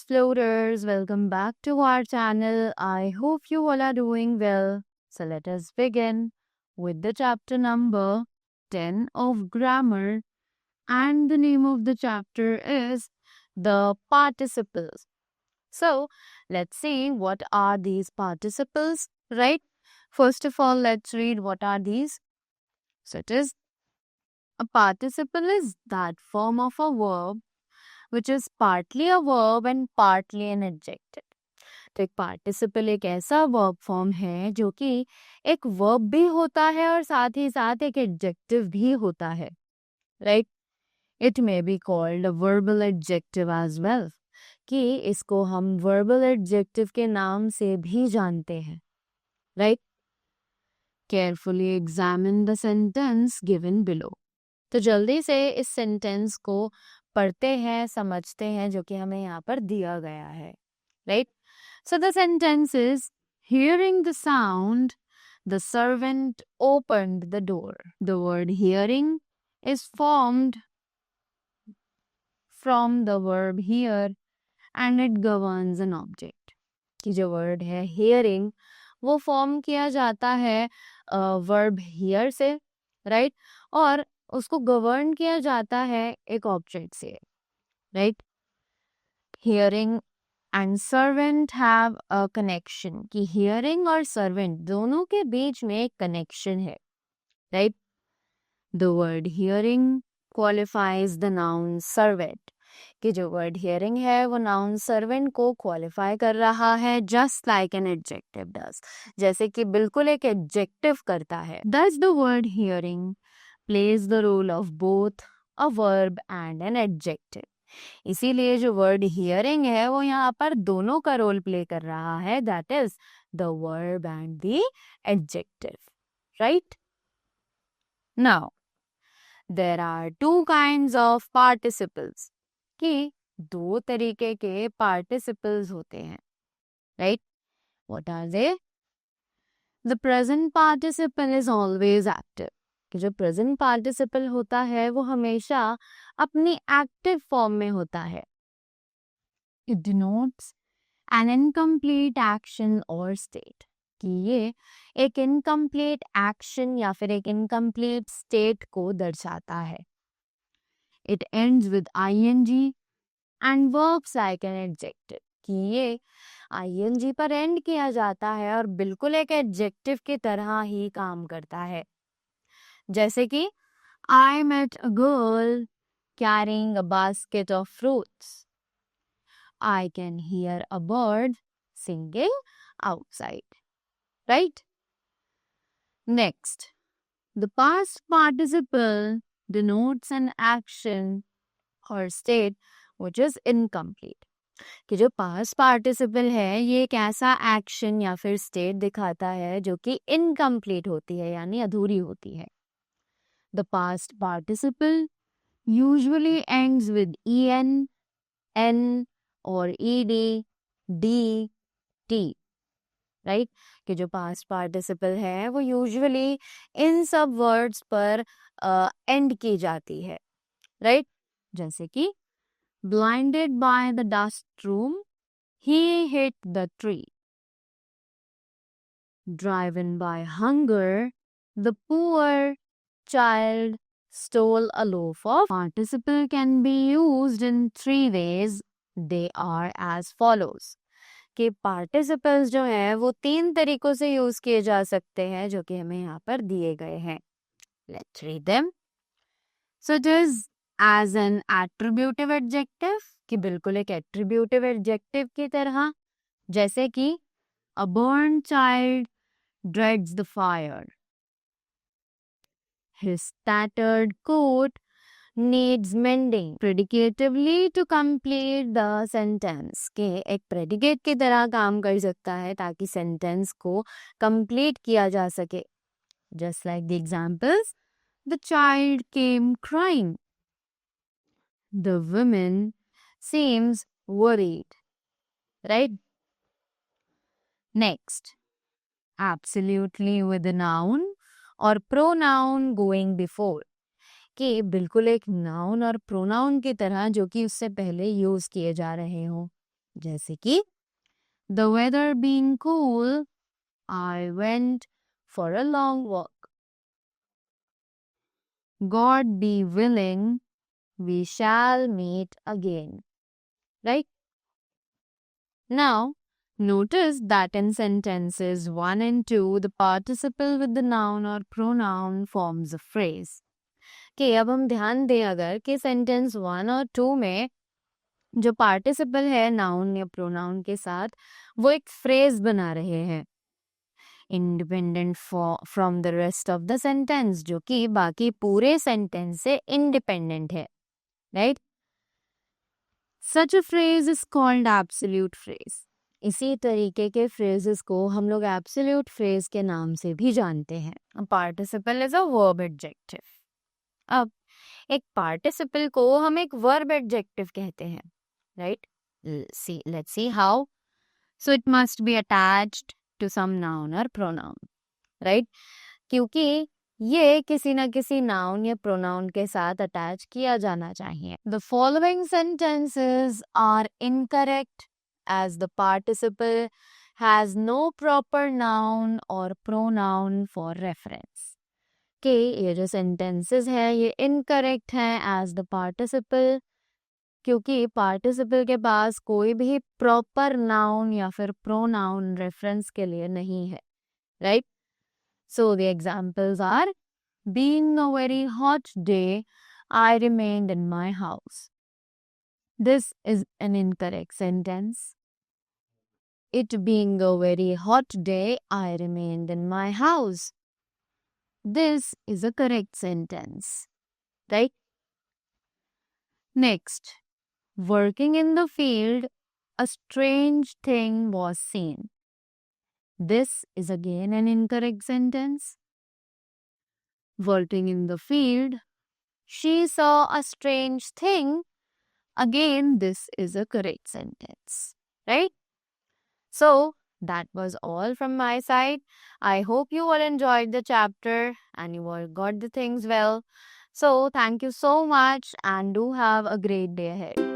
explorers, welcome back to our channel. I hope you all are doing well. So let us begin with the chapter number 10 of grammar, and the name of the chapter is the participles. So let's see what are these participles, right? First of all, let's read what are these. So it is a participle is that form of a verb which is partly a verb and partly an adjective. तो एक participle एक ऐसा verb form है जो कि एक verb भी होता है और साथ ही साथ एक एडजेक्टिव भी होता है, right. It may be called a verbal adjective as well, कि इसको हम वर्बल एडजेक्टिव के नाम से भी जानते हैं, right. Carefully examine the sentence given below. तो जल्दी से इस सेंटेंस को पढ़ते हैं, समझते हैं जो कि हमें यहाँ पर दिया गया है, right. So the sentence is hearing the sound, the servant opened the door. The word hearing is formed from the verb hear and it governs an object. कि जो वर्ड है hearing वो फॉर्म किया जाता है वर्ब hear से, right, और उसको गवर्न किया जाता है एक ऑब्जेक्ट से, right. Hearing and servant have a connection, कि हियरिंग और सर्वेंट दोनों के बीच में एक कनेक्शन है, right. The word hearing qualifies the noun servant, कि जो वर्ड हियरिंग है वो नाउन सर्वेंट को क्वालिफाई कर रहा है, just like an adjective does, जैसे कि बिल्कुल एक एडजेक्टिव करता है. Does the word hearing plays the role of both a verb and an adjective. इसीलिए जो वर्ड हियरिंग है वो यहाँ पर दोनों का रोल प्ले कर रहा है, that is the verb and the adjective, right. Now there are two kinds of participles, कि दो तरीके के पार्टिसिपल्स होते हैं, right. What are they? The present participle is always active, कि जो प्रेजेंट पार्टिसिपल होता है वो हमेशा अपनी एक्टिव फॉर्म में होता है. It denotes N incomplete action और स्टेट, कि ये एक इनकम्प्लीट एक्शन या फिर एक इनकम्प्लीट स्टेट को दर्शाता है. It ends with ING and works like an adjective, कि ये आईएनजी पर एंड किया जाता है और बिल्कुल एक एडजेक्टिव की तरह ही काम करता है. जैसे कि I met a girl carrying a basket of fruits. I can hear a bird singing outside. Right? Next, the past participle denotes an action or state which is incomplete. कि जो past participle है ये एक ऐसा action या फिर state दिखाता है जो कि incomplete होती है, यानी अधूरी होती है. The past participle usually ends with en, n or ed, d, t, right? कि जो past participle है वो usually इन सब words पर end की जाती है, right? जैसे कि blinded by the dust storm, he hit the tree. Driven by hunger, the poor child stole a loaf of. Participle can be used in three ways. They are as follows. कि participles जो है वो तीन तरीकों से use किए जा सकते हैं जो कि हमें यहाँ पर दिए गए हैं. Let's read them. So it is as an attributive adjective, कि बिल्कुल एक attributive adjective की तरह, जैसे कि a born child dreads the fire. His tattered coat needs mending. Predicatively to complete the sentence, के एक predicate की तरह काम कर सकता है ताकि sentence को complete किया जा सके. Just like the examples, the child came crying. The woman seems worried. Right? Next, absolutely with a noun और pronoun going before, कि बिल्कुल एक नाउन और प्रोनाउन की तरह जो कि उससे पहले यूज किए जा रहे हो. जैसे कि the weather being cool, I went for a long walk. God be willing, we shall meet again. Right? Now, notice that in sentences 1 and 2, the participle with the noun or pronoun forms a phrase. कि अब हम ध्यान दें अगर कि sentence 1 और 2 में जो पार्टिसिपल है नाउन या प्रोनाउन के साथ वो एक फ्रेज बना रहे हैं independent from the rest of the sentence, जो कि बाकी पूरे सेंटेंस से इंडिपेंडेंट है, right? Such a phrase is called absolute phrase. इसी तरीके के फ्रेजेस को हम लोग एब्सोल्यूट फ्रेज के नाम से भी जानते हैं. Participle is a verb adjective. अब एक पार्टिसिपल को हम एक वर्ब एडजेक्टिव कहते हैं, right? Let's see how. So it must be attached to some noun or pronoun, right? क्योंकि ये किसी ना किसी नाउन या प्रोनाउन के साथ अटैच किया जाना चाहिए. The following sentences are incorrect as the participle has no proper noun or pronoun for reference. कि ये जो सेंटेंसेस है ये इनकरेक्ट हैं एज द पार्टिसिपल, क्योंकि पार्टिसिपल के पास कोई भी प्रॉपर नाउन या फिर प्रोनाउन रेफरेंस के लिए नहीं है, right? So the examples are being a very hot day I remained in my house. This is an incorrect sentence. It being a very hot day, I remained in my house. This is a correct sentence, right? Next, working in the field, a strange thing was seen. This is again an incorrect sentence. Working in the field, she saw a strange thing. Again, this is a correct sentence, right? So, that was all from my side. I hope you all enjoyed the chapter and you all got the things well. So, thank you so much and do have a great day ahead.